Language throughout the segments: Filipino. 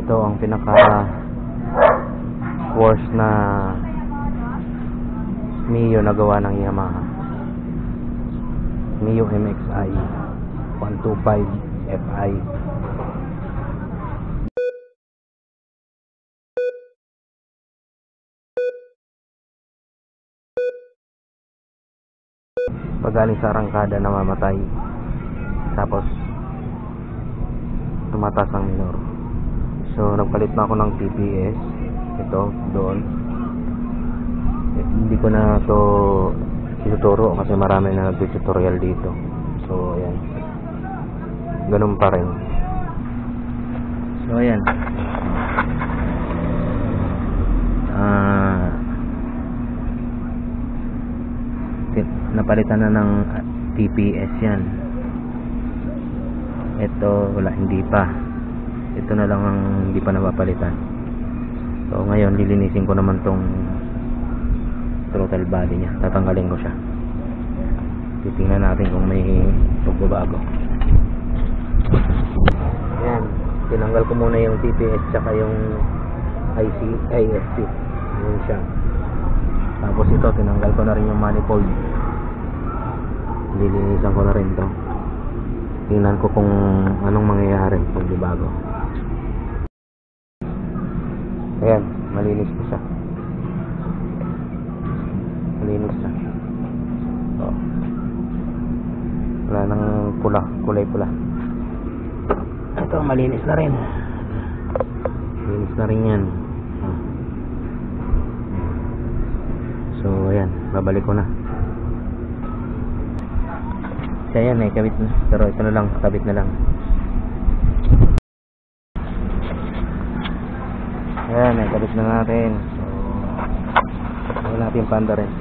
Ito ang pinaka worst na Mio na gawa ng Yamaha. Mio MXI 125 Fi. Pagaling sa arangkada namamatay, tapos tumatas ang minor. So nagpalit na ako ng TPS. Ito doon, hindi ko na to ituturo kasi marami na nag-tutorial dito. So ayan, ganun pa rin. So ayan, napalitan na ng TPS yan. Ito wala, hindi pa. Ito na lang ang hindi pa napapalitan. So ngayon lilinisin ko naman tong throttle body nya. Tatanggalin ko siya. Titingnan natin kung may pagbabago. Ayan, tinanggal ko muna yung TPS tsaka yung ISC. Yun siya. Tapos ito, tinanggal ko na rin yung manifold. Lilinisan ko na rin to. Tingnan ko kung anong mangyayari kung di bago. Ayan, malinis ko siya. Malinis na. So, wala nang pula, kulay pula. Ito, malinis na rin. Malinis na rin yan. So ayan, babalik ko na. So ayan, may kabit na. Pero ito na lang, kabit na lang. Ayan, may kabit na natin. So wala natin panda rin.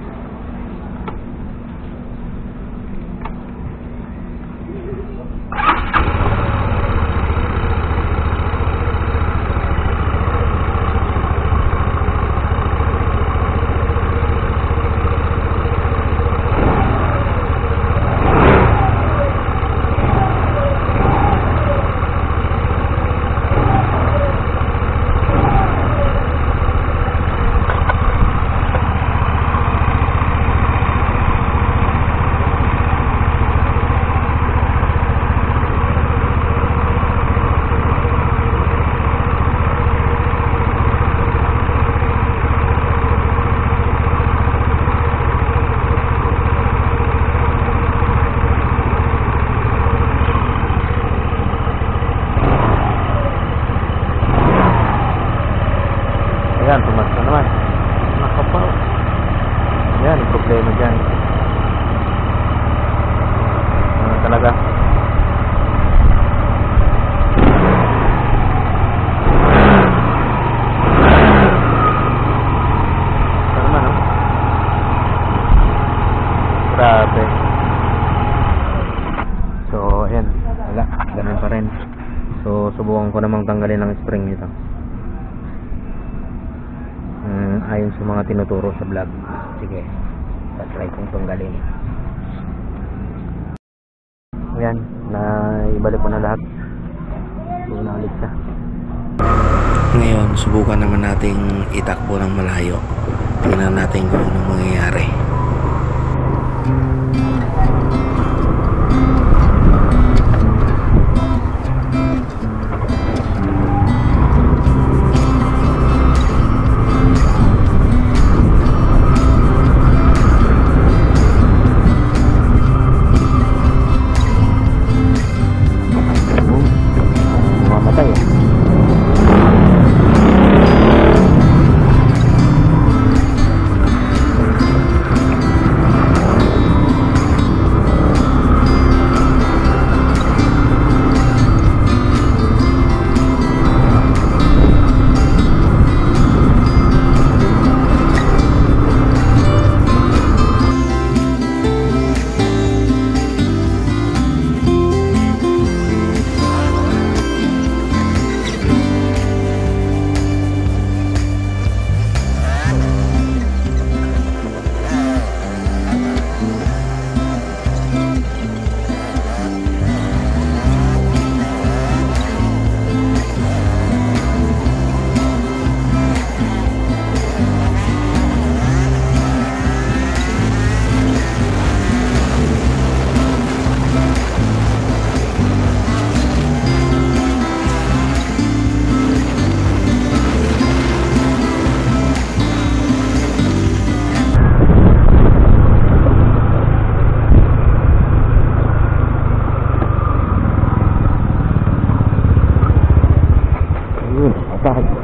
Ayan, tumas na naman. Nakapaw. Ayan, problema dyan. Talaga. Ito naman, no? Grabe. So, ayan. Wala, ganun pa rin. So, subukan ko namang tanggalin ang spring nito. Ayon sa mga tinuturo sa vlog. Sige, try kong tanggalin. Ayan, naibalik ko na lahat. So, naulit siya. Ngayon, subukan naman nating itakbo ng malayo. Tingnan natin kung anong mangyayari. Bakit?